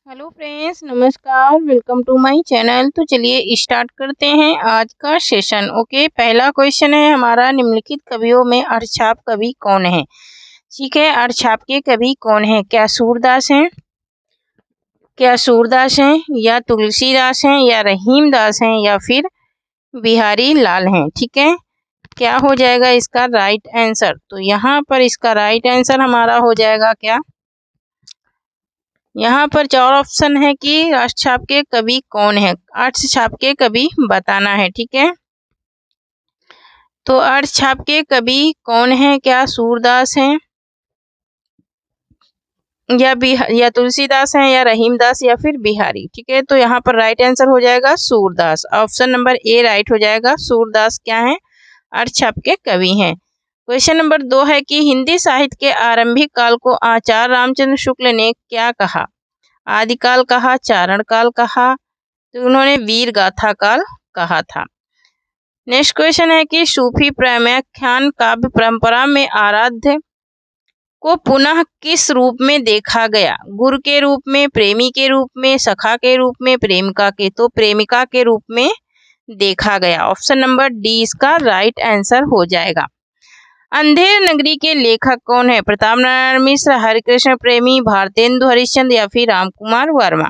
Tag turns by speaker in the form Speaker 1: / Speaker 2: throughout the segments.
Speaker 1: Hello friends, नमस्कार। Welcome to my channel. तो चलिए स्टार्ट करते हैं आज का सेशन। ओके, पहला क्वेश्चन है हमारा, निम्नलिखित कवियों में अर्धछाप कवि कौन है? ठीक है, अर्धछाप के कवि कौन है? क्या सूरदास हैं, या तुलसीदास हैं, या रहीमदास हैं, या फिर बिहारी लाल हैं? ठीक है, क्या हो जाएगा इसका राइट आंसर? तो यहाँ पर इसका राइट आंसर हमारा हो जाएगा क्या? यहाँ पर चार ऑप्शन है कि अर्धछाप के कवि कौन है, अर्धछाप के कवि बताना है। ठीक है, तो अर्धछाप के कवि कौन है? क्या सूरदास हैं, या तुलसीदास हैं, या रहीमदास, या फिर बिहारी? ठीक है, तो यहाँ पर राइट आंसर हो जाएगा Surdas. Option number A right हो जाएगा। सूरदास क्या है? अर्धछाप के कवि हैं। क्वेश्चन नंबर 2 है कि हिंदी साहित्य के आरंभिक काल को आचार्य रामचंद्र शुक्ल ने क्या कहा? आदिकाल कहा, चारण काल कहा, तो उन्होंने वीर गाथा काल कहा था। नेक्स्ट क्वेश्चन है कि सूफी प्रेमाख्यान काव्य परंपरा में आराध्य को पुनः किस रूप में देखा गया? गुरु के रूप में, प्रेमी के रूप में, सखा के रूप में, प्रेमिका के? तो प्रेमिका के रूप में देखा गया। ऑप्शन नंबर डी इसका राइट आंसर हो जाएगा। अंधेर नगरी के लेखक कौन है? प्रताप नारायण मिश्र, हरिकृष्ण प्रेमी, भारतेंदु हरिश्चंद्र, या फिर रामकुमार वर्मा?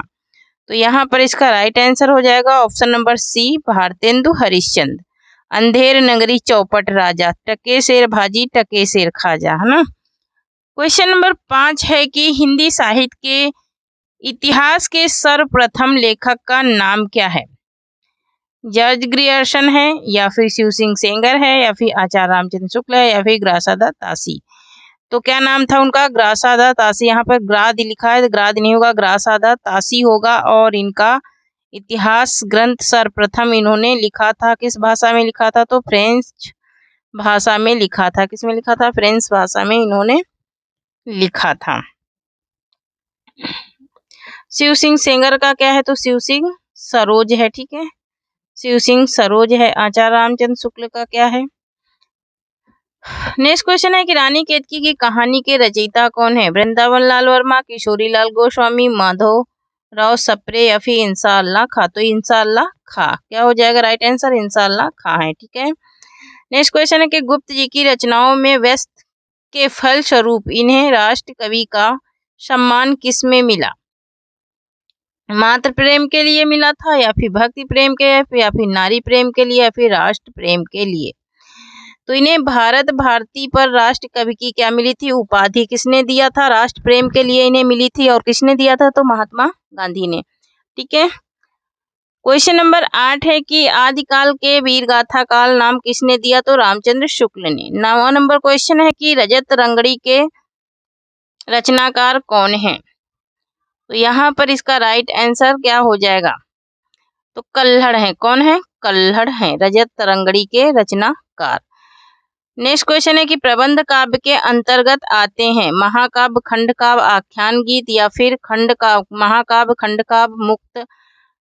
Speaker 1: तो यहाँ पर इसका राइट आंसर हो जाएगा option number C, Bharatendu Harishchandra. Andher Nagari चौपट राजा, टके शेर भाजी टके शेर खाजा, है ना। क्वेश्चन नंबर 5 है कि हिंदी साहित्य के इतिहास के सर्वप्रथम लेखक का नाम क्या है? जॉर्ज ग्रियर्सन है, या फिर शिव सिंह सेंगर है, या फिर आचार्य रामचंद्र शुक्ल है, या फिर ग्रासादा तासी? तो क्या नाम था उनका? ग्रासादा तासी। यहाँ पर ग्राद लिखा है, ग्राद नहीं होगा, ग्रासादा तासी होगा। और इनका इतिहास ग्रंथ सर्वप्रथम इन्होंने लिखा था किस भाषा में लिखा था? तो फ्रेंच भाषा में लिखा था। किस में लिखा था? फ्रेंच भाषा में इन्होंने लिखा था। शिव सिंह सेंगर का क्या है? तो शिव सिंह सरोज है। ठीक है, शिव सिंह सरोज है। आचार्य रामचंद्र शुक्ल का क्या है? नेक्स्ट क्वेश्चन है कि रानी केतकी की कहानी के रचयिता कौन है? वृंदावन लाल वर्मा, किशोरी लाल गोस्वामी, माधव राव सप्रे, या फिर इंशाअल्लाह खां? तो इंशाअल्लाह खां क्या हो जाएगा राइट आंसर? इंशाअल्लाह खां है। ठीक है, नेक्स्ट क्वेश्चन है कि गुप्त जी की रचनाओं में व्यस्त के फलस्वरूप इन्हें राष्ट्र कवि का सम्मान किस में मिला? मातृ प्रेम के लिए मिला था, या फिर भक्ति प्रेम के, या फिर नारी प्रेम के लिए, या फिर राष्ट्र प्रेम के लिए? तो इन्हें भारत भारती पर राष्ट्र कवि की क्या मिली थी? उपाधि। किसने दिया था? राष्ट्र प्रेम के लिए इन्हें मिली थी। और किसने दिया था? तो महात्मा गांधी ने। ठीक है, क्वेश्चन नंबर 8 है कि आदिकाल के वीर गाथा काल नाम किसने दिया? तो रामचंद्र शुक्ल ने। 9वां नंबर क्वेश्चन है कि रजत रंगड़ी के रचनाकार कौन है? तो यहाँ पर इसका राइट आंसर क्या हो जाएगा? तो कल्हड़ है। कौन है? कल्हड़ है रजत रंगड़ी के रचनाकार। नेक्स्ट क्वेश्चन है कि प्रबंध काव्य के अंतर्गत आते हैं महाकाव्य, खंड काव्य, आख्यान गीत, या फिर खंड काव्य, महाकाव्य, खंड काव्य, मुक्त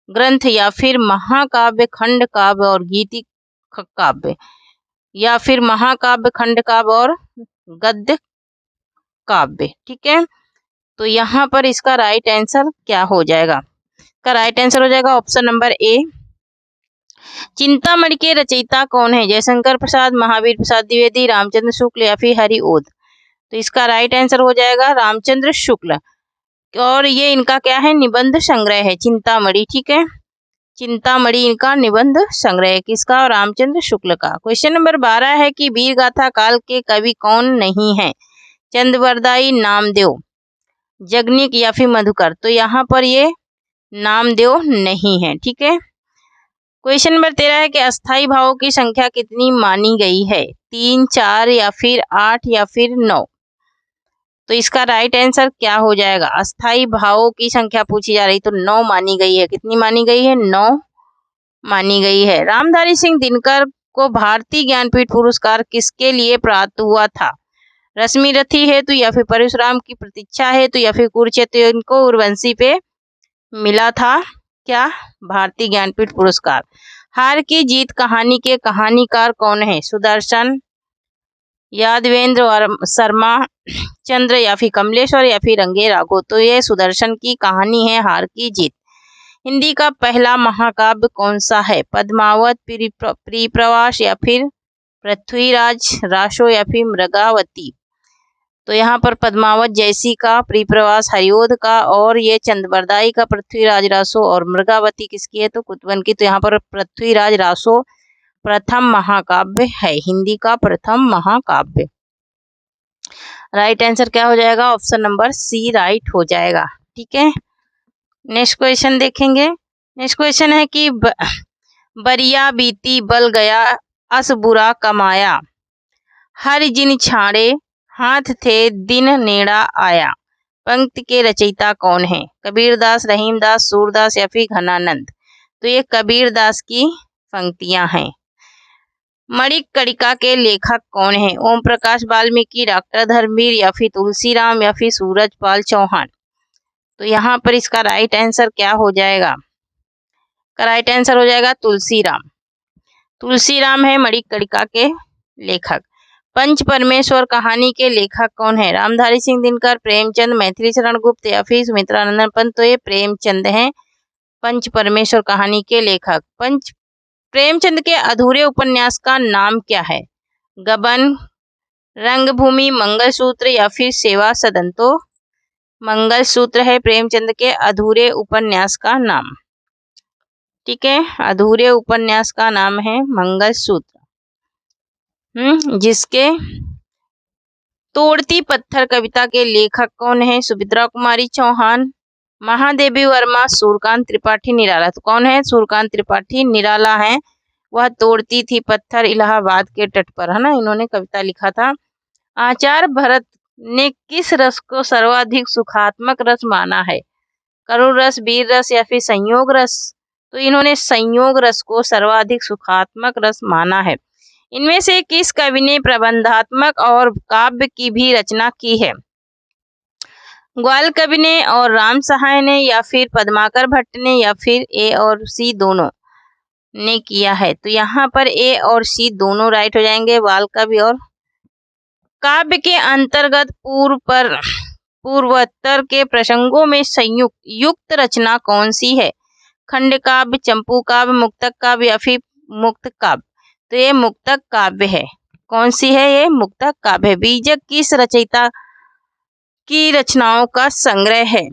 Speaker 1: ग्रंथ, या फिर महाकाव्य, खंड काव्य और गीति काव्य, या फिर महाकाव्य, खंड काव्य और गद्य काव्य? ठीक है, तो यहाँ पर इसका राइट आंसर क्या हो जाएगा? इसका राइट आंसर हो जाएगा ऑप्शन नंबर ए। चिंतामणि के रचयिता कौन है? जयशंकर प्रसाद, महावीर प्रसाद द्विवेदी, रामचंद्र शुक्ल, या फिर हरिओद? तो इसका राइट आंसर हो जाएगा रामचंद्र शुक्ल। और ये इनका क्या है? निबंध संग्रह है चिंतामणि। ठीक है, चिंतामणि इनका निबंध संग्रह है। किसका? रामचंद्र शुक्ल का। क्वेश्चन नंबर 12 है कि वीर गाथा काल के कवि कौन नहीं है? चंद्रवरदाई, नामदेव, जगनिक, या फिर मधुकर? तो यहाँ पर ये नामदेव नहीं है। ठीक है, क्वेश्चन नंबर 13 है कि अस्थाई भावों की संख्या कितनी मानी गई है? 3, 4, या फिर 8, या फिर 9? तो इसका राइट आंसर क्या हो जाएगा? अस्थाई भावों की संख्या पूछी जा रही, तो 9 मानी गई है। कितनी मानी गई है? 9 मानी गई है। रामधारी सिंह दिनकर को भारतीय ज्ञानपीठ पुरस्कार किसके लिए प्राप्त हुआ था? रश्मि रथी हेतु, या फिर परशुराम की प्रतीक्षा हेतु, या फिर कुरुक्षेत्र को उर्वशी पे मिला था क्या? भारतीय ज्ञानपीठ पुरस्कार। हार की जीत कहानी के कहानीकार कौन है? सुदर्शन, यादवेंद्र शर्मा, चंद्र या फिर कमलेश्वर या फिर रंगे राघो। तो ये सुदर्शन की कहानी है हार की जीत। हिंदी का पहला महाकाव्य कौन सा है? पद्मावत, परिप्रवास या फिर पृथ्वीराज रासो या फिर मृगावती। तो यहाँ पर पद्मावत जैसी का, परिप्रवास हरिओध का, और ये चंद्रबरदाई का पृथ्वीराज रासो, और मृगावती किसकी है? तो कुतवन की। तो यहाँ पर पृथ्वीराज रासो प्रथम महाकाव्य है, हिंदी का प्रथम महाकाव्य। राइट आंसर क्या हो जाएगा? ऑप्शन नंबर सी राइट हो जाएगा। ठीक है, नेक्स्ट क्वेश्चन देखेंगे। नेक्स्ट क्वेश्चन है कि बरिया बीती बल गया अस बुरा कमाया, हर जिन छाड़े हाथ थे दिन नेड़ा आया। पंक्ति के रचयिता कौन है? कबीरदास, रहीमदास, सूरदास या फिर घनानंद। तो ये कबीरदास की पंक्तियां हैं। मणिकर्णिका के लेखक कौन है? ओम प्रकाश वाल्मीकि, डॉक्टर धर्मवीर या फिर तुलसीराम या फिर सूरजपाल चौहान। तो यहाँ पर इसका राइट आंसर क्या हो जाएगा? का राइट आंसर हो जाएगा तुलसीराम। तुलसीराम है मणिकर्णिका के लेखक। पंच परमेश्वर कहानी के लेखक कौन है? रामधारी सिंह दिनकर, प्रेमचंद, मैथिली शरण गुप्त या फिर सुमित्रानंदन पंत। तो ये प्रेमचंद हैं पंच परमेश्वर कहानी के लेखक। प्रेमचंद के अधूरे उपन्यास का नाम क्या है? गबन, रंगभूमि, मंगलसूत्र या फिर सेवा सदन। तो मंगलसूत्र है प्रेमचंद के अधूरे उपन्यास का नाम। ठीक है, अधूरे उपन्यास का नाम है मंगलसूत्र। जिसके तोड़ती पत्थर कविता के लेखक कौन है? सुभद्रा कुमारी चौहान, महादेवी वर्मा, सूर्यकांत त्रिपाठी, निराला। तो कौन है? सूर्यकांत त्रिपाठी निराला है। वह तोड़ती थी पत्थर इलाहाबाद के तट पर, है ना, इन्होंने कविता लिखा था। आचार्य भरत ने किस रस को सर्वाधिक सुखात्मक रस माना है? करुण रस, वीर रस या फिर संयोग रस। तो इन्होंने संयोग रस को सर्वाधिक सुखात्मक रस माना है। इनमें से किस कवि ने प्रबंधात्मक और काव्य की भी रचना की है? ग्वाल कवि ने और राम सहाय ने या फिर पद्माकर भट्ट ने या फिर ए और सी दोनों ने किया है। तो यहाँ पर ए और सी दोनों राइट हो जाएंगे, ग्वाल कवि और। काव्य के अंतर्गत पूर्वोत्तर के प्रसंगों में युक्त रचना कौन सी है? खंड काव्य, चंपू काव्य, मुक्तक काव्य या फिर मुक्त काव्य। तो ये मुक्तक काव्य है। कौन सी है? ये मुक्तक काव्य है। बीजक किस रचयिता की रचनाओं का संग्रह है?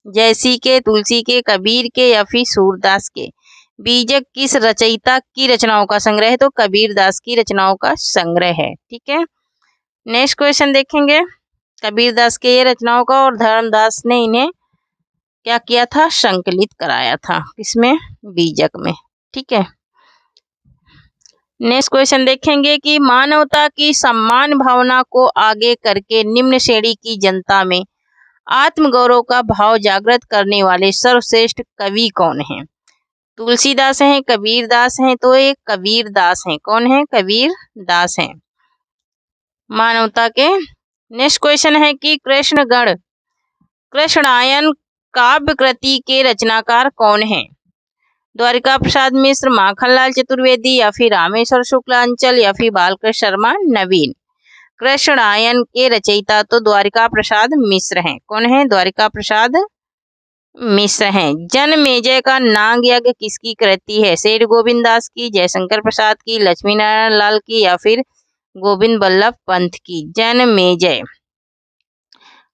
Speaker 1: जैसी के, तुलसी के, कबीर के या फिर सूरदास के। बीजक किस रचयिता की रचनाओं का संग्रह है? तो कबीरदास की रचनाओं का संग्रह है। ठीक है, नेक्स्ट क्वेश्चन देखेंगे। कबीरदास के ये रचनाओं का, और धर्मदास ने इन्हें क्या किया था? संकलित कराया था। किसमें? बीजक में। ठीक है, नेक्स्ट क्वेश्चन देखेंगे कि मानवता की सम्मान भावना को आगे करके निम्न श्रेणी की जनता में आत्मगौरव का भाव जागृत करने वाले सर्वश्रेष्ठ कवि कौन हैं? तुलसीदास हैं, कबीरदास हैं। तो ये कबीरदास हैं। कौन है? कबीरदास हैं मानवता के। नेक्स्ट क्वेश्चन है कि कृष्णायन काव्य कृति के रचनाकार कौन है? द्वारिका प्रसाद मिश्र, माखनलाल चतुर्वेदी या फिर रामेश्वर शुक्लांचल या फिर बालकृष्ण शर्मा नवीन। कृष्णायन के रचयिता तो द्वारिका प्रसाद मिश्र हैं। कौन है? द्वारिका प्रसाद मिश्र हैं। जनमेजय का नाग यज्ञ किसकी कृति है? सेठ गोविंद दास की, जयशंकर प्रसाद की, लक्ष्मी नारायण लाल की या फिर गोविंद बल्लभ पंत की। जनमेजय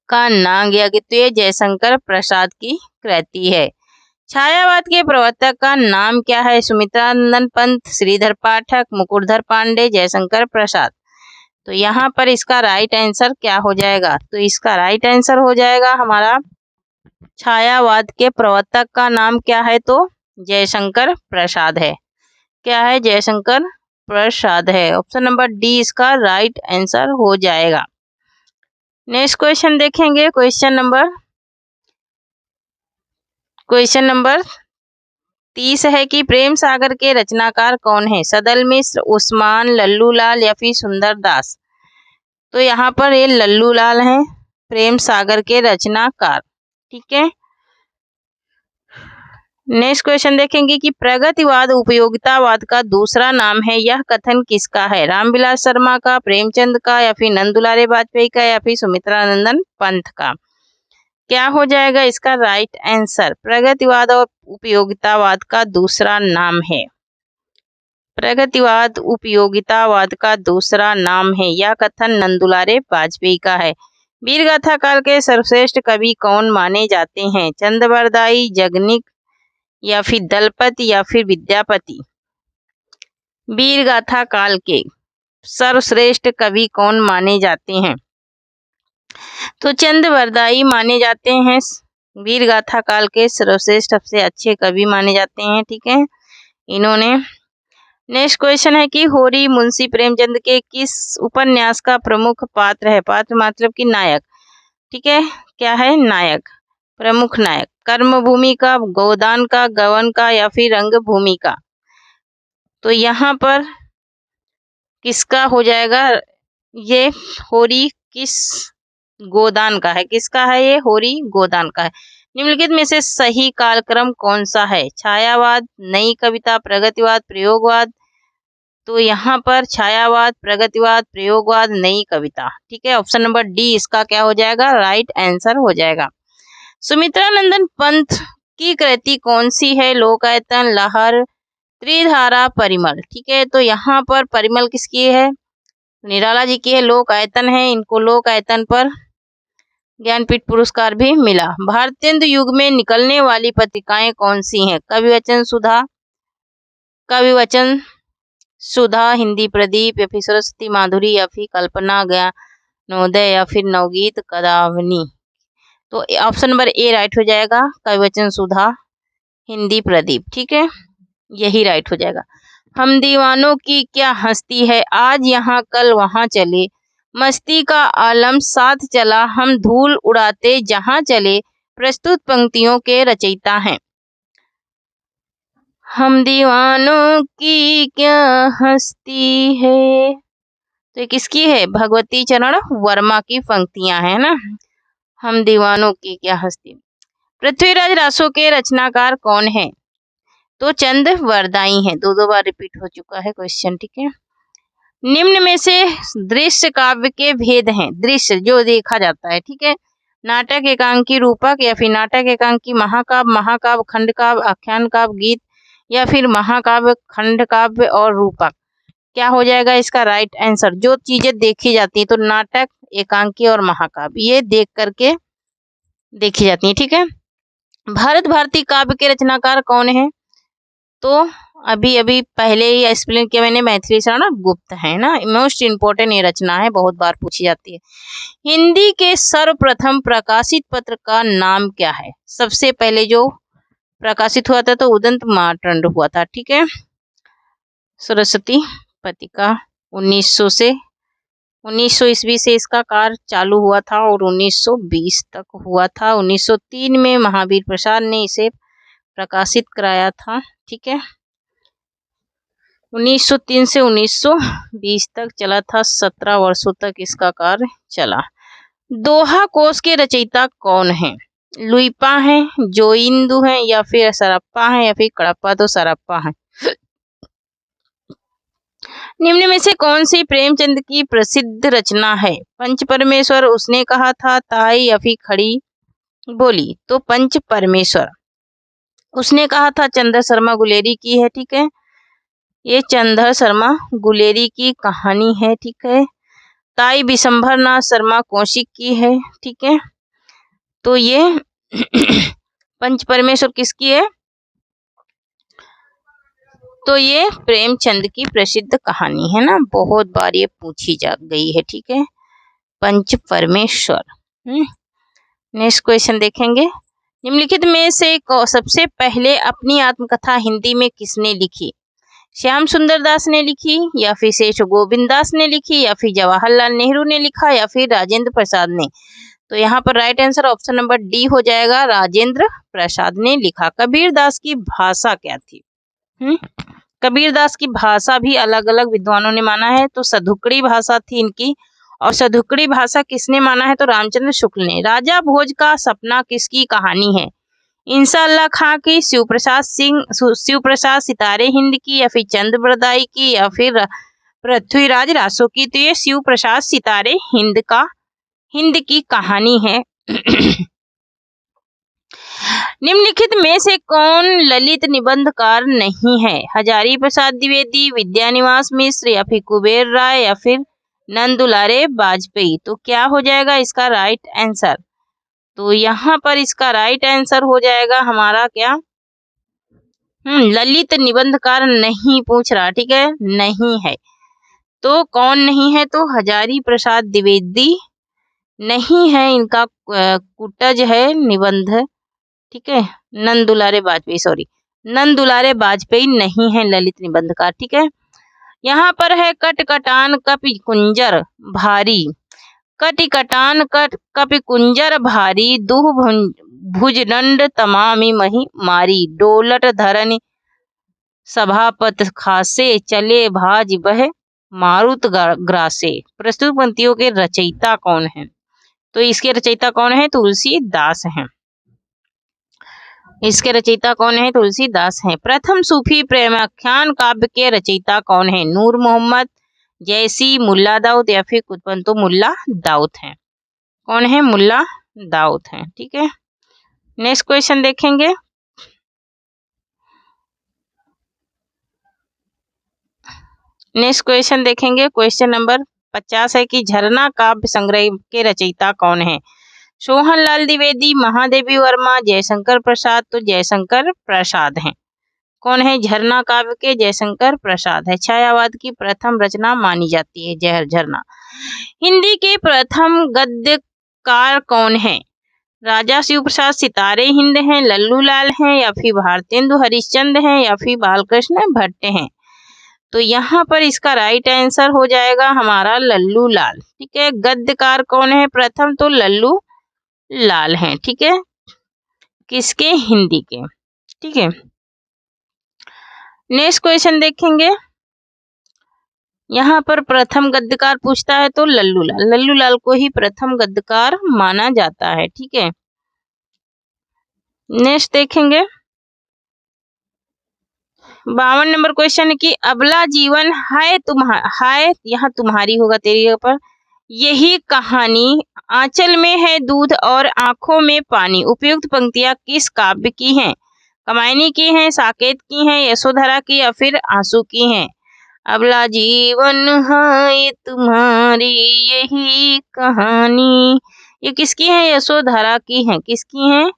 Speaker 1: का नाग यज्ञ तो ये जयशंकर प्रसाद की कृति है। छायावाद के प्रवर्तक का नाम क्या है? सुमित्रानंदन पंत, श्रीधर पाठक, मुकुटधर पांडे, जयशंकर प्रसाद। तो यहाँ पर इसका राइट आंसर क्या हो जाएगा? तो इसका राइट आंसर हो जाएगा हमारा, छायावाद के प्रवर्तक का नाम क्या है? तो जयशंकर प्रसाद है। क्या है? जयशंकर प्रसाद है। ऑप्शन नंबर डी इसका राइट आंसर हो जाएगा। नेक्स्ट क्वेश्चन देखेंगे। क्वेश्चन नंबर 30 है कि प्रेम सागर के रचनाकार कौन है? सदल मिश्र, उस्मान, लल्लू लाल या फिर सुंदर दास। तो यहाँ पर ये लल्लू लाल हैं प्रेम सागर के रचनाकार। ठीक है, नेक्स्ट क्वेश्चन देखेंगे कि प्रगतिवाद उपयोगितावाद का दूसरा नाम है, यह कथन किसका है? रामविलास शर्मा का, प्रेमचंद का, या फिर नंदुलारे वाजपेयी का, या फिर सुमित्रानंदन पंत का? क्या हो जाएगा इसका राइट आंसर? प्रगतिवाद और उपयोगितावाद का दूसरा नाम है। प्रगतिवाद उपयोगितावाद का दूसरा नाम है, यह कथन नंदुलारे वाजपेयी का है। वीरगाथा काल के सर्वश्रेष्ठ कवि कौन माने जाते हैं? चंद्रबरदाई, जगनिक, या फिर दलपति, या फिर विद्यापति? वीरगाथा काल के सर्वश्रेष्ठ कवि कौन माने जाते हैं? तो चंद्रबरदाई माने जाते हैं। वीरगाथा काल के सर्वश्रेष्ठ सबसे अच्छे कवि माने जाते हैं, ठीक है, इन्होंने। नेक्स्ट क्वेश्चन है कि होरी मुंशी प्रेमचंद के किस उपन्यास का प्रमुख पात्र है? पात्र मतलब कि नायक, ठीक है, क्या है? नायक, प्रमुख नायक। कर्मभूमि का, गोदान का, गवन का, या फिर रंगभूमि का? तो यहाँ पर किसका हो जाएगा? ये होरी किस गोदान का है? किसका है ये? होरी गोदान का है। निम्नलिखित में से सही कालक्रम कौन सा है? छायावाद, नई कविता, प्रगतिवाद, प्रयोगवाद? तो यहाँ पर छायावाद, प्रगतिवाद, प्रयोगवाद, नई कविता, ठीक है, ऑप्शन नंबर डी इसका क्या हो जाएगा? राइट आंसर हो जाएगा। सुमित्रानंदन पंत की कृति कौन सी है? लोकायतन, लहर, त्रिधारा, परिमल, ठीक है, तो यहाँ पर परिमल किसकी है? निराला जी की है। लोकायतन है, इनको लोकायतन पर ज्ञानपीठ पुरस्कार भी मिला। भारतेंदु युग में निकलने वाली पत्रिकाएं कौन सी हैं? कविवचन सुधा, कविवचन सुधा, हिंदी प्रदीप, या फिर सरस्वती माधुरी, या फिर कल्पना ज्ञानोदय, या फिर नवगीत कदावनी? तो ऑप्शन नंबर ए राइट हो जाएगा, कविवचन सुधा, हिंदी प्रदीप, ठीक है, यही राइट हो जाएगा। हम दीवानों की क्या हस्ती है, आज यहाँ कल वहाँ चले, मस्ती का आलम साथ चला, हम धूल उड़ाते जहाँ चले, प्रस्तुत पंक्तियों के रचयिता हैं। हम दीवानों की क्या हस्ती है, तो ये किसकी है? भगवती चरण वर्मा की पंक्तियां है ना। हम दीवानों की क्या हस्ती। पृथ्वीराज रासो के रचनाकार कौन है? तो चंद्रबरदाई हैं। दो बार रिपीट हो चुका है क्वेश्चन, ठीक है। निम्न में से दृश्य काव्य के भेद हैं। दृश्य जो देखा जाता है, ठीक है, नाटक, एकांकी, रूपक, या फिर नाटक, एकांकी, महाकाव्य, महाकाव्य, खंडकाव्य, आख्यान काव्य, गीत, या फिर महाकाव्य, खंडकाव्य और रूपक? क्या हो जाएगा इसका राइट आंसर? जो चीजें देखी जाती है, तो नाटक, एकांकी और महाकाव्य, ये देख करके देखी जाती है, ठीक है। भारत भारती काव्य के रचनाकार कौन है? तो अभी अभी पहले ही एक्सप्लेन किया मैंने, मैथिली शरण गुप्त है ना। मोस्ट इंपोर्टेंट ये रचना है, बहुत बार पूछी जाती है। हिंदी के सर्वप्रथम प्रकाशित पत्र का नाम क्या है? सबसे पहले जो प्रकाशित हुआ था तो उदंत मार्तंड हुआ था, ठीक है। सरस्वती पत्रिका 1900 ईस्वी से इसका कार्य चालू हुआ था और 1920 तक हुआ था। 1903 में महावीर प्रसाद ने इसे प्रकाशित कराया था, ठीक है। 1903 से 1920 तक चला था, 17 वर्षों तक इसका कार्य चला। दोहा कोश के रचयिता कौन है? लुइपा है, जोइंदु है, या फिर सरप्पा है, या फिर कड़प्पा? तो सरप्पा है। निम्न में से कौन सी प्रेमचंद की प्रसिद्ध रचना है? पंच परमेश्वर, उसने कहा था, ताई, या फिर खड़ी बोली? तो पंच परमेश्वर, उसने कहा था चंद्र शर्मा गुलेरी की है, ठीक है, ये चंद्र शर्मा गुलेरी की कहानी है, ठीक है। ताई विशंभर नाथ शर्मा कौशिक की है, ठीक है। तो ये पंच परमेश्वर किसकी है? तो ये प्रेमचंद की प्रसिद्ध कहानी है ना, बहुत बार ये पूछी जा गई है, ठीक है, पंच परमेश्वर। नेक्स्ट क्वेश्चन देखेंगे। निम्नलिखित में से सबसे पहले अपनी आत्मकथा हिंदी में किसने लिखी? श्याम सुंदर दास ने लिखी, या फिर शेष गोविंद दास ने लिखी, या फिर जवाहरलाल नेहरू ने लिखा, या फिर राजेंद्र प्रसाद ने? तो यहाँ पर right answer option number D हो जाएगा, राजेंद्र प्रसाद ने लिखा। कबीर दास की भाषा क्या थी? कबीर दास की भाषा भी अलग अलग विद्वानों ने माना है, तो सधुकड़ी भाषा थी इनकी, और सधुकड़ी भाषा किसने माना है? तो रामचंद्र शुक्ल ने। राजा भोज का सपना किसकी कहानी है? इंशाअल्लाह खां की, शिव प्रसाद सितारे हिंद की, या फिर चंद बरदाई की, या फिर पृथ्वीराज रासो की। तो ये शिव प्रसाद सितारे हिंद की कहानी है। निम्नलिखित में से कौन ललित निबंधकार नहीं है? हजारी प्रसाद द्विवेदी, विद्यानिवास मिश्र, या फिर कुबेर राय, या फिर नंदुलारे वाजपेयी। तो क्या हो जाएगा इसका राइट आंसर? तो यहाँ पर इसका राइट आंसर हो जाएगा हमारा क्या, ललित निबंधकार नहीं पूछ रहा, ठीक है, नहीं है। तो कौन नहीं है? तो हजारी प्रसाद द्विवेदी नहीं है, इनका कुटज है निबंध, ठीक है। नंदुलारे वाजपेयी नहीं है ललित निबंधकार, ठीक है। यहाँ पर है कटकटान कपि कुंजर भारी, कटिकटान कपि कुंजर भारी, दुह भुजदंड तमामी मही मारी, डोलट धरन सभापत खासे, चले भाज बह मारुत ग्रासे। प्रस्तुत पंक्तियों के रचयिता कौन है? तो इसके रचयिता कौन है? तुलसीदास हैं। इसके रचयिता कौन है? तुलसीदास हैं। प्रथम सूफी प्रेमाख्यान काव्य के रचयिता कौन है? नूर मोहम्मद, जैसी, मुल्ला दाऊद, या फिर कुतुब। तो मुल्ला दाऊद हैं। कौन है? मुल्ला दाऊद हैं, ठीक है। नेक्स्ट क्वेश्चन देखेंगे। क्वेश्चन नंबर 50 है कि झरना काव्य संग्रह के रचयिता कौन है? सोहनलाल द्विवेदी, महादेवी वर्मा, जयशंकर प्रसाद। तो जयशंकर प्रसाद हैं। कौन है? झरना काव्य के जयशंकर प्रसाद है। छायावाद की प्रथम रचना मानी जाती है जहर झरना। हिंदी के प्रथम गद्यकार कौन है? राजा शिव प्रसाद सितारे हिंद हैं, लल्लू लाल हैं, या फिर भारतेंदु हरिश्चंद्र हैं, या फिर बालकृष्ण भट्ट हैं। तो यहाँ पर इसका राइट आंसर हो जाएगा हमारा लल्लू लाल, ठीक है। गद्यकार कौन है प्रथम? तो लल्लू लाल हैं, ठीक है। किसके? हिंदी के, ठीक है। नेक्स्ट क्वेश्चन देखेंगे। यहाँ पर प्रथम गद्यकार पूछता है तो लल्लू लाल को ही प्रथम गद्यकार माना जाता है, ठीक है। नेक्स्ट देखेंगे 52 नंबर क्वेश्चन है कि अबला जीवन हाय यहाँ तुम्हारी होगा तेरी पर, यही कहानी, आंचल में है दूध और आंखों में पानी। उपयुक्त पंक्तियां किस काव्य की हैं? कमायनी की हैं, साकेत की हैं, यशोधरा की, या फिर आंसू की हैं। अबला जीवन है तुम्हारी यही कहानी, ये किसकी है? यशोधरा की है। किसकी है?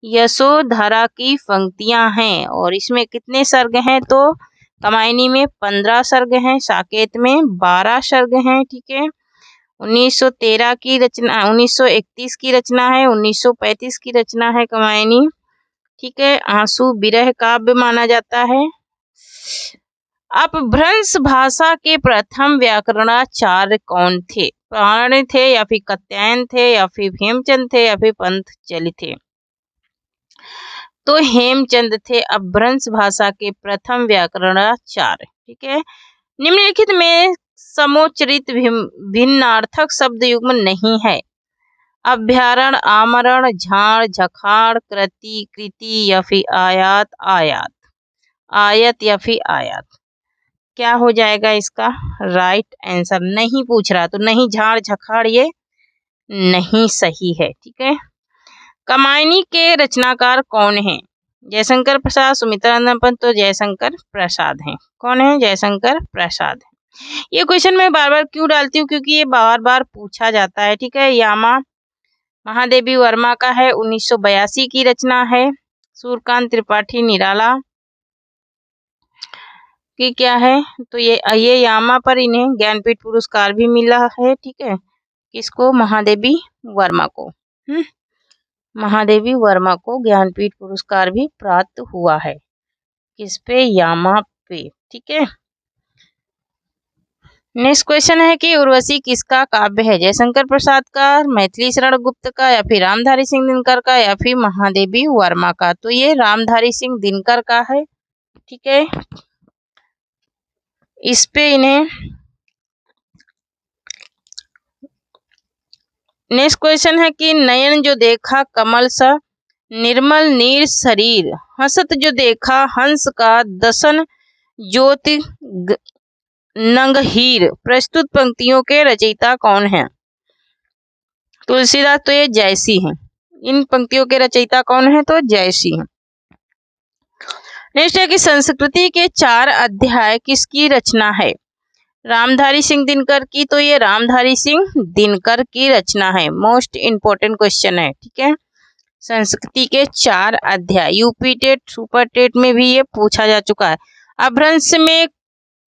Speaker 1: यशोधरा की पंक्तियां हैं। और इसमें कितने सर्ग हैं? तो कमायनी में 15 सर्ग हैं, साकेत में 12 सर्ग हैं, ठीक है। 1913 की रचना, 1931 की रचना है, 1935 की रचना है कमायनी, ठीक है। आंसू विरह काव्य माना जाता है। अपभ्रंश भाषा के प्रथम व्याकरणाचार्य कौन थे? पाणिनि थे, या फिर कात्यायन थे, या फिर हेमचंद थे, या फिर पंतजलि थे। तो हेमचंद थे अपभ्रंश भाषा के प्रथम व्याकरणाचार्य, ठीक है। निम्नलिखित में समोच्चरित भिन्नार्थक शब्द युग्म नहीं है। अभ्यारण, आमरण, झाड़, झखाड़, कृति, कृति, या फिर आयात, आयत, या फिर आयात। क्या हो जाएगा इसका राइट आंसर? नहीं पूछ रहा तो नहीं, झाड़ झखाड़ ये नहीं सही है, ठीक है। कमायनी के रचनाकार कौन है? जयशंकर प्रसाद, सुमित्रानंद पंत। तो जयशंकर प्रसाद हैं। कौन है? जयशंकर प्रसाद है। ये क्वेश्चन मैं बार बार क्यों डालती हूँ? क्योंकि ये बार बार पूछा जाता है, ठीक है। यामा महादेवी वर्मा का है, 1982 की रचना है। सूर्यकांत त्रिपाठी निराला की क्या है? तो ये यामा पर इन्हें ज्ञानपीठ पुरस्कार भी मिला है, ठीक है। किसको? महादेवी वर्मा को। महादेवी वर्मा को ज्ञानपीठ पुरस्कार भी प्राप्त हुआ है। किस पे? यामा पे, ठीक है। नेक्स्ट क्वेश्चन है कि उर्वशी किसका काव्य है? जयशंकर प्रसाद का, मैथिली शरण गुप्त का, या फिर रामधारी सिंह दिनकर का, या फिर महादेवी वर्मा का। तो ये रामधारी सिंह दिनकर का है, ठीक है। इस पे इन्हें नेक्स्ट क्वेश्चन है कि नयन जो देखा कमल सा निर्मल नीर शरीर, हंसत जो देखा हंस का दसन ज्योति नंगहीर। प्रस्तुत पंक्तियों के रचयिता कौन है? तुलसीदास। तो ये जयसी हैं। इन पंक्तियों के रचयिता कौन है? तो जयसी हैं। नेक्स्ट है कि संस्कृति के 4 अध्याय किसकी रचना है? रामधारी सिंह दिनकर की। तो ये रामधारी सिंह दिनकर की रचना है। मोस्ट इंपोर्टेंट क्वेश्चन है, ठीक है। संस्कृति के 4 अध्याय यूपी टेट सुपर टेट में भी ये पूछा जा चुका है। अपभ्रंश में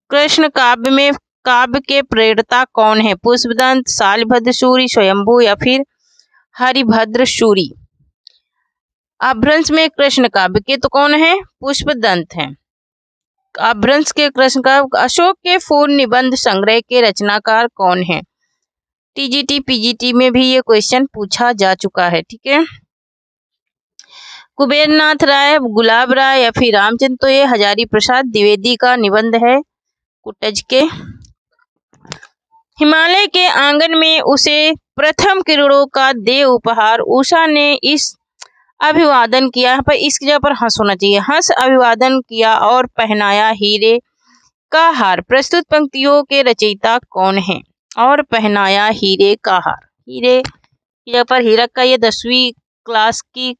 Speaker 1: कृष्ण काव्य में काव्य के प्रेरता कौन है? पुष्पदंत, शालिभद्र सूरि, स्वयंभू या फिर हरिभद्र सूरि। अपभ्रंश में कृष्ण काव्य के तो कौन है? पुष्पदंत हैं। अपभ्रंश के कृष्ण काव्य। अशोक के फूल निबंध संग्रह के रचनाकार कौन है? टीजीटी पीजीटी में भी ये क्वेश्चन पूछा जा चुका है, ठीक है। कुबेरनाथ राय, गुलाब राय या फिर रामचंद्र। तो ये हजारी प्रसाद द्विवेदी का निबंध है कुटज के। हिमालय के आंगन में उसे प्रथम किरणों का दे उपहार, उषा ने इस अभिवादन किया। यहाँ पर इस जगह पर हंस होना चाहिए। हंस अभिवादन किया और पहनाया हीरे का हार। प्रस्तुत पंक्तियों के रचयिता कौन है? और पहनाया हीरे का हार। हीरे यहाँ पर हीरक का ये 10वीं क्लास की,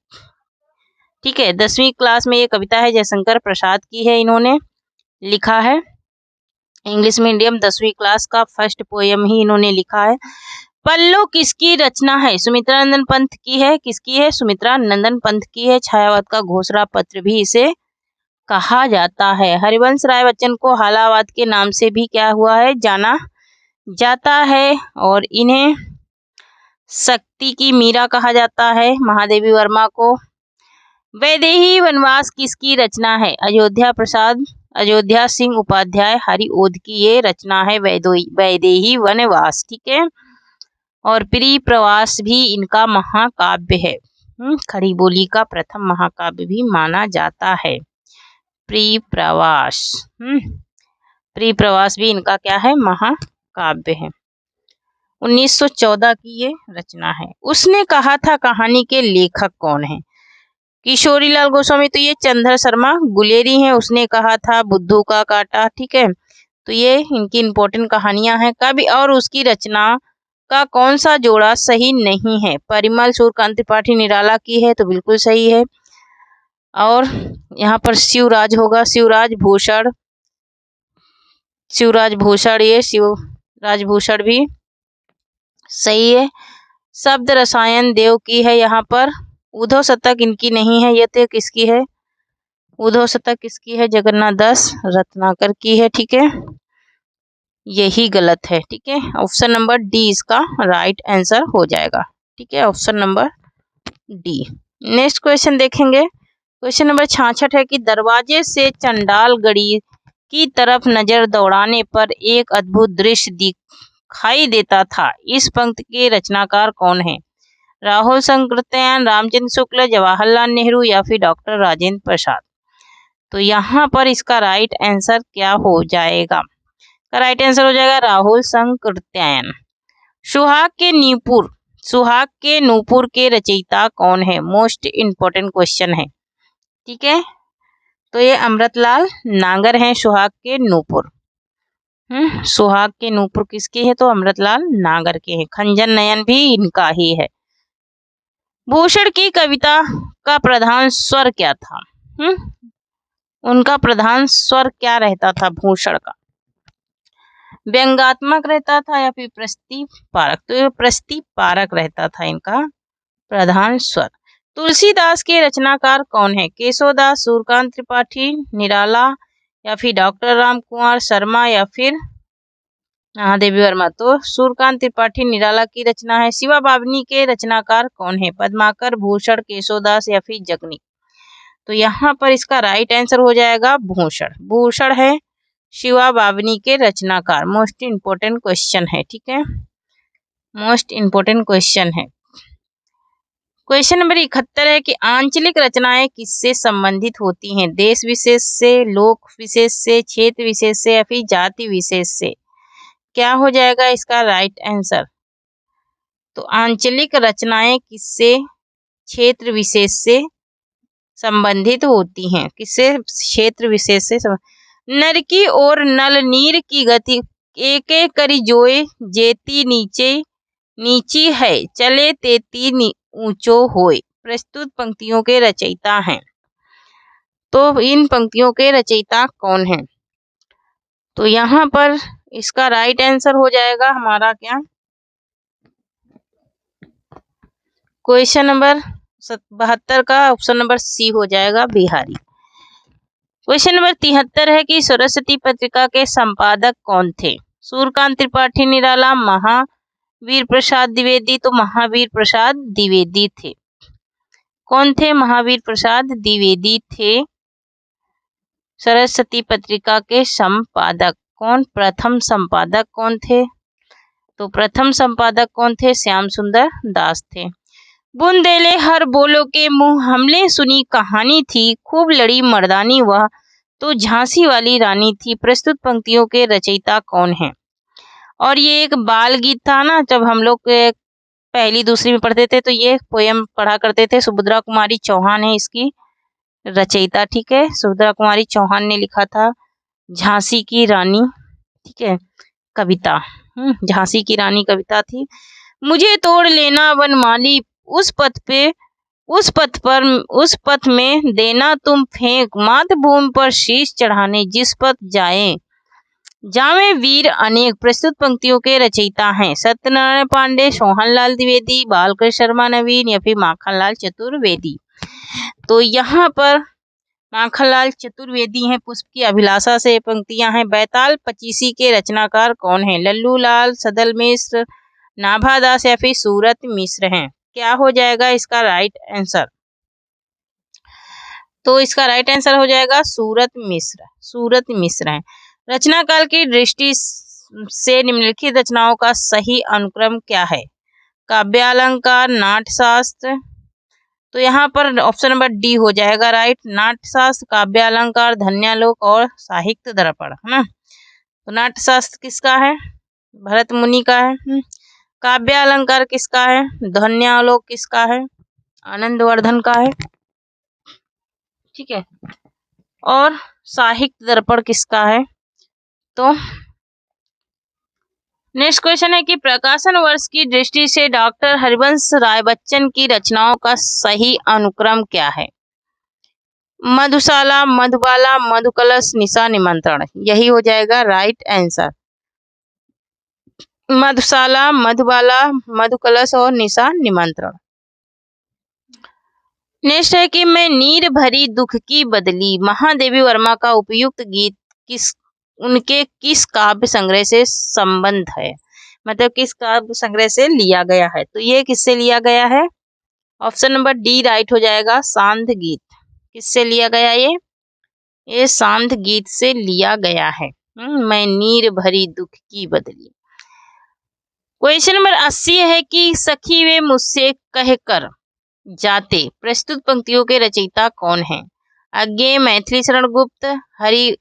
Speaker 1: ठीक है, 10वीं क्लास में ये कविता है जयशंकर प्रसाद की है, इन्होंने लिखा है। इंग्लिश मीडियम 10वीं क्लास का फर्स्ट पोयम ही इन्होंने लिखा है। पल्लो किसकी रचना है? सुमित्रा नंदन पंत की है। किसकी है? सुमित्रा नंदन पंत की है। छायावाद का घोषणा पत्र भी इसे कहा जाता है। हरिवंश राय बच्चन को हालावाद के नाम से भी क्या हुआ है? जाना जाता है। और इन्हें शक्ति की मीरा कहा जाता है, महादेवी वर्मा को। वैदेही वनवास किसकी रचना है? अयोध्या सिंह उपाध्याय हरिओध की ये रचना है वैदेही वनवास, ठीक है। और प्रिय प्रवास भी इनका महाकाव्य है। खड़ी बोली का प्रथम महाकाव्य भी माना जाता है प्रिय प्रवास। प्रिय प्रवास भी इनका क्या है? महाकाव्य है। 1914 की ये रचना है। उसने कहा था कहानी के लेखक कौन है? किशोरीलाल गोस्वामी। तो ये चंद्र शर्मा गुलेरी हैं। उसने कहा था बुद्धू का कांटा, ठीक है। तो ये इनकी इंपॉर्टेंट कहानियां हैं। कवि और उसकी रचना का कौन सा जोड़ा सही नहीं है? परिमल सूर्यकांत त्रिपाठी निराला की है, तो बिल्कुल सही है। और यहाँ पर शिवराज होगा, शिवराज भूषण, ये शिवराज भूषण भी सही है। शब्द रसायन देव की है। यहाँ पर उद्धव शतक इनकी नहीं है। ये तो किसकी है? उद्धव शतक किसकी है? जगन्नाथ दास रत्नाकर की है, ठीक है। यही गलत है, ठीक है। ऑप्शन नंबर डी इसका राइट आंसर हो जाएगा, ठीक है। Option number D. Next question देखेंगे। क्वेश्चन नंबर 66 है कि दरवाजे से चंडालगढ़ी की तरफ नजर दौड़ाने पर एक अद्भुत दृश्य दिखाई देता था। इस पंक्ति के रचनाकार कौन है? राहुल संकृत्यायन, रामचंद्र शुक्ल, जवाहरलाल नेहरू या फिर डॉक्टर राजेंद्र प्रसाद। तो यहाँ पर इसका राइट आंसर क्या हो जाएगा? का राइट आंसर हो जाएगा राहुल संकृत्यायन। सुहाग के नूपुर के रचयिता कौन है? मोस्ट इंपोर्टेंट क्वेश्चन है, ठीक है। तो ये अमृतलाल नागर हैं सुहाग के नूपुर। सुहाग के नूपुर किसके है? तो अमृतलाल नागर के हैं। खंजन नयन भी इनका ही है। भूषण की कविता का प्रधान स्वर क्या था? उनका प्रधान स्वर क्या रहता था भूषण का? व्यंग्यात्मक रहता था या फिर प्रस्तीपारक? तो ये प्रस्तीपारक रहता था इनका प्रधान स्वर। तुलसीदास के रचनाकार कौन है? केशवदास, सूर्यकांत त्रिपाठी निराला या फिर डॉक्टर राम कुमार शर्मा या फिर महादेवी वर्मा? तो सूर्यकांत त्रिपाठी निराला की रचना है। शिवा बावनी के रचनाकार कौन है? पद्माकर, भूषण, केशवदास या फिर जगनीक? तो यहाँ पर इसका राइट आंसर हो जाएगा भूषण है शिवा बावनी के रचनाकार। मोस्ट इंपोर्टेंट क्वेश्चन है, ठीक है। मोस्ट इंपोर्टेंट क्वेश्चन है। क्वेश्चन नंबर 71 है कि आंचलिक रचनाएं किससे संबंधित होती हैं? देश विशेष से, लोक विशेष से, क्षेत्र विशेष से या फिर जाति विशेष से? क्या हो जाएगा इसका राइट आंसर? तो आंचलिक रचनाएं किससे क्षेत्र विशेष से संबंधित होती हैं। किससे? क्षेत्र विशेष से नर की और नल नीर की गति एक एक करी जोए जेती नीचे नीची है चले तेती ऊंचो होए। प्रस्तुत पंक्तियों के रचयिता हैं। तो इन पंक्तियों के रचयिता कौन हैं? तो यहाँ पर इसका राइट आंसर हो जाएगा हमारा क्या? क्वेश्चन नंबर 72 का ऑप्शन नंबर सी हो जाएगा, बिहारी। क्वेश्चन नंबर 73 है कि सरस्वती पत्रिका के संपादक कौन थे? सूर्यकांत त्रिपाठी निराला, महावीर प्रसाद द्विवेदी। तो महावीर प्रसाद द्विवेदी थे। कौन थे? महावीर प्रसाद द्विवेदी थे सरस्वती पत्रिका के संपादक। कौन? प्रथम संपादक कौन थे? तो प्रथम संपादक कौन थे? श्याम सुंदर दास थे। बुंदेले हर बोलो के मुंह हमले सुनी कहानी थी, खूब लड़ी मर्दानी वह तो झांसी वाली रानी थी। प्रस्तुत पंक्तियों के रचयिता कौन हैं? और ये एक बाल गीत था ना, जब हम लोग पहली दूसरी में पढ़ते थे तो ये पोयम पढ़ा करते थे। सुभद्रा कुमारी चौहान है इसकी रचयिता। ठीक है, सुभद्रा कुमारी चौहान ने लिखा था झांसी की रानी। ठीक है, कविता झांसी की रानी कविता थी। मुझे तोड़ लेना वनमाली उस पथ में देना तुम फेंक मातृभूमि पर शीश चढ़ाने जिस पथ जावे वीर अनेक। प्रस्तुत पंक्तियों के रचयिता हैं सत्यनारायण पांडे, सोहनलाल द्विवेदी, बालकृष्ण शर्मा नवीन या फिर माखनलाल चतुर्वेदी। तो यहाँ पर माखनलाल चतुर्वेदी हैं। पुष्प की अभिलाषा से पंक्तियां हैं। बैताल पचीसी के रचनाकार कौन हैं? लल्लू लाल, सदल मिश्र, नाभादास या फिर सूरत मिश्र हैं। क्या हो जाएगा इसका राइट आंसर? तो इसका राइट आंसर हो जाएगा सूरत मिश्र। सूरत मिश्र हैं। रचना काल की दृष्टि से निम्नलिखित रचनाओं का सही अनुक्रम क्या है? काव्यालंकार, नाट्यशास्त्र। तो यहाँ पर ऑप्शन नंबर डी हो जाएगा राइट। नाट्यशास्त्र, काव्यालंकार, धन्यालोक और साहित्य दर्पण, है ना। तो नाट्यशास्त्र किसका है? भरत मुनि का है। काव्यालंकार किसका है? धन्यालोक किसका है? आनंदवर्धन का है। ठीक है, और साहित्य दर्पण किसका है? तो नेक्स्ट क्वेश्चन है कि प्रकाशन वर्ष की दृष्टि से डॉक्टर हरिवंश राय बच्चन की रचनाओं का सही अनुक्रम क्या है? मधुशाला, मधुबाला, मधुकलश, निशा निमंत्रण। यही हो जाएगा राइट आंसर। मधुशाला, मधुबाला, मधुकलश और निशा निमंत्रण। नेक्स्ट है कि मैं नीर भरी दुख की बदली। महादेवी वर्मा का उपयुक्त गीत उनके किस काव्य संग्रह से संबंध है? मतलब किस काव्य संग्रह से लिया गया है? तो ये किससे लिया गया है? ऑप्शन नंबर डी राइट हो जाएगा, सांध गीत। किससे लिया गया? ये सांध गीत से लिया गया है। मैं नीर भरी दुख की बदली। क्वेश्चन नंबर 80 है कि सखी वे मुझसे कहकर जाते। प्रस्तुत पंक्तियों के रचयिता कौन हैं? अज्ञेय, मैथिली शरण गुप्त, हरि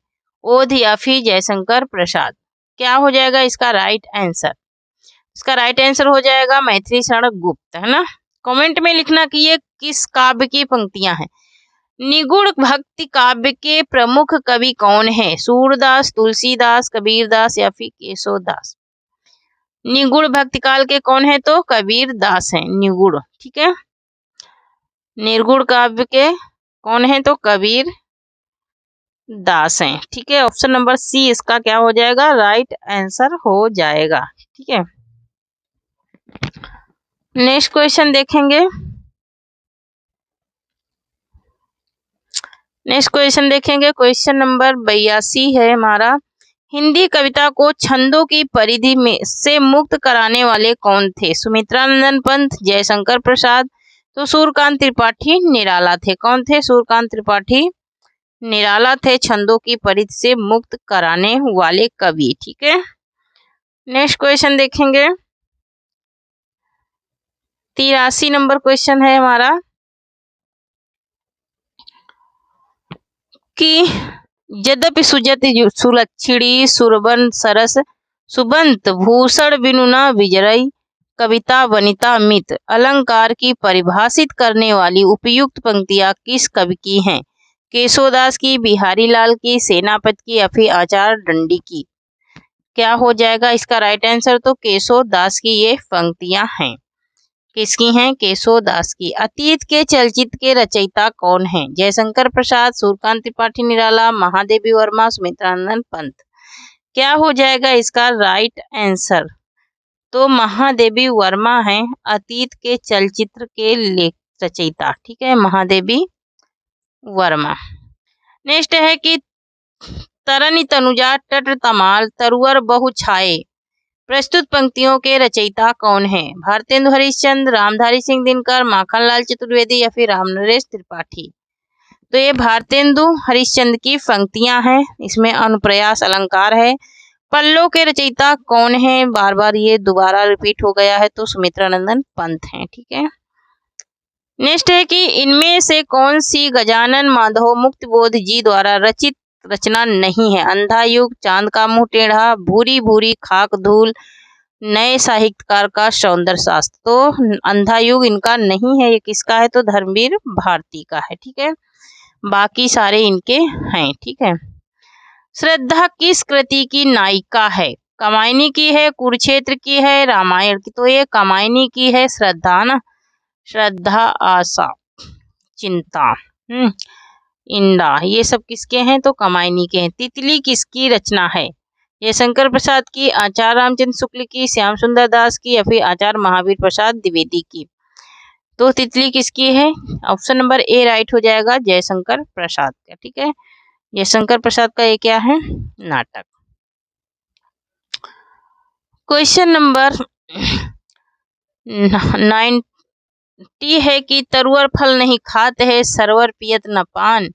Speaker 1: ओध या फिर जयशंकर प्रसाद। क्या हो जाएगा इसका राइट आंसर? इसका राइट आंसर हो जाएगा मैथिली शरण गुप्त, है ना। कमेंट में लिखना कि ये किस काव्य की पंक्तियां हैं। निगूढ़ भक्ति काव्य के प्रमुख कवि कौन है? सूरदास, तुलसीदास, कबीरदास या फिर केशवदास। निगूढ़ भक्ति काल के कौन है? तो कबीरदास हैं निगूढ़। ठीक है, निर्गुण काव्य के कौन है? तो कबीर दास हैं। ठीक है, ऑप्शन नंबर सी इसका क्या हो जाएगा? राइट आंसर हो जाएगा। ठीक है, नेक्स्ट क्वेश्चन देखेंगे। क्वेश्चन नंबर 82 है हमारा। हिंदी कविता को छंदों की परिधि में से मुक्त कराने वाले कौन थे? सुमित्रानंदन पंत, जयशंकर प्रसाद। तो सूर्यकांत त्रिपाठी निराला थे। कौन थे? सूर्यकांत त्रिपाठी निराला थे छंदों की परिधि से मुक्त कराने वाले कवि। ठीक है, नेक्स्ट क्वेश्चन देखेंगे। 83 नंबर क्वेश्चन है हमारा कि यद्यपि सुजति सुलक्षणी सुरवन सरस सुबंत भूषण बिनु न विजरई कविता वनिता मित अलंकार की परिभाषित करने वाली उपयुक्त पंक्तियां किस कवि की हैं? केशवदास की, बिहारी लाल की, सेनापति की या फिर आचार्य दंडी की? क्या हो जाएगा इसका राइट आंसर? तो केशवदास की ये पंक्तियां हैं। किसकी हैं? केशवदास की। अतीत के चलचित्र के रचयिता कौन हैं? जयशंकर प्रसाद, सूर्यकांत त्रिपाठी निराला, महादेवी वर्मा, सुमित्रानंद पंत। क्या हो जाएगा इसका राइट आंसर? तो महादेवी वर्मा हैं अतीत के चलचित्र के रचयिता। ठीक है, महादेवी वर्मा। नेक्स्ट है कि तरनी तनुजा टट तमाल तरुवर बहु छाए प्रस्तुत पंक्तियों के रचयिता कौन है? भारतेंदु हरिश्चंद्र, रामधारी सिंह दिनकर, माखनलाल चतुर्वेदी या फिर रामनरेश त्रिपाठी? तो ये भारतेंदु हरिश्चंद्र की पंक्तियां हैं। इसमें अनुप्रयास अलंकार है। पल्लों के रचयिता कौन है? बार बार ये दोबारा रिपीट हो गया है, तो सुमित्रानंदन पंत हैं। ठीक है, नेक्स्ट है कि इनमें से कौन सी गजानन माधव मुक्तिबोध जी द्वारा रचित रचना नहीं है? अंधा युग, चांद का मुंह टेढ़ा, भूरी भूरी खाक धूल, नए साहित्यकार का सौंदर्य शास्त्र। तो अंधा युग इनका नहीं है। ये किसका है? तो धर्मवीर भारती का है। ठीक है, बाकी सारे इनके हैं। ठीक है, श्रद्धा किस कृति की नायिका है? कामायनी की है, कुरुक्षेत्र की है, रामायण की? तो ये कामायनी की है श्रद्धा ना। श्रद्धा, आशा, चिंता, इंदा, ये सब किसके हैं? तो कामायनी के हैं। तितली किसकी रचना है? ये शंकर प्रसाद की, आचार्य रामचंद्र शुक्ल की, श्याम सुंदर दास की या फिर आचार्य महावीर प्रसाद द्विवेदी की? तो तितली किसकी है? ऑप्शन नंबर ए राइट हो जाएगा, जयशंकर प्रसाद का। ठीक है, जयशंकर प्रसाद का ये क्या है? नाटक। क्वेश्चन नंबर 90 है कि तरुवर फल नहीं खात है, सरवर पियत न पान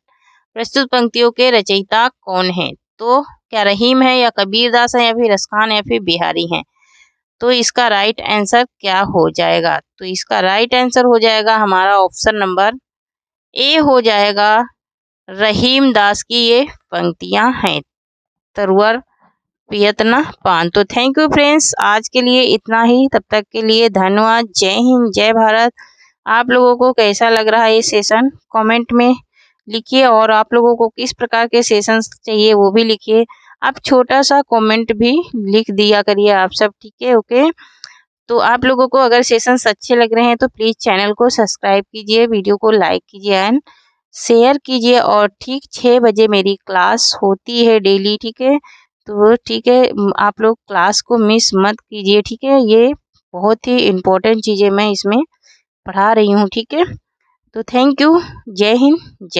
Speaker 1: प्रस्तुत पंक्तियों के रचयिता कौन है? तो क्या रहीम है या कबीरदास है या फिर रसखान या फिर बिहारी हैं? तो इसका राइट आंसर क्या हो जाएगा? तो इसका राइट आंसर हो जाएगा हमारा ऑप्शन नंबर ए हो जाएगा, रहीम दास की ये पंक्तियां हैं, तरुवर पियत न पान। तो थैंक यू फ्रेंड्स, आज के लिए इतना ही। तब तक के लिए धन्यवाद। जय हिंद, जय भारत। आप लोगों को कैसा लग रहा है ये सेशन कमेंट में लिखिए, और आप लोगों को किस प्रकार के सेशंस चाहिए वो भी लिखिए। आप छोटा सा कमेंट भी लिख दिया करिए आप सब। ठीक है, ओके। तो आप लोगों को अगर सेशंस अच्छे लग रहे हैं तो प्लीज़ चैनल को सब्सक्राइब कीजिए, वीडियो को लाइक कीजिए एंड शेयर कीजिए। और ठीक 6 बजे मेरी क्लास होती है डेली। ठीक है, तो ठीक है, आप लोग क्लास को मिस मत कीजिए। ठीक है, ये बहुत ही इम्पोर्टेंट चीज़ें मैं इसमें पढ़ा रही हूँ। ठीक है, तो थैंक यू। जय हिंद, जय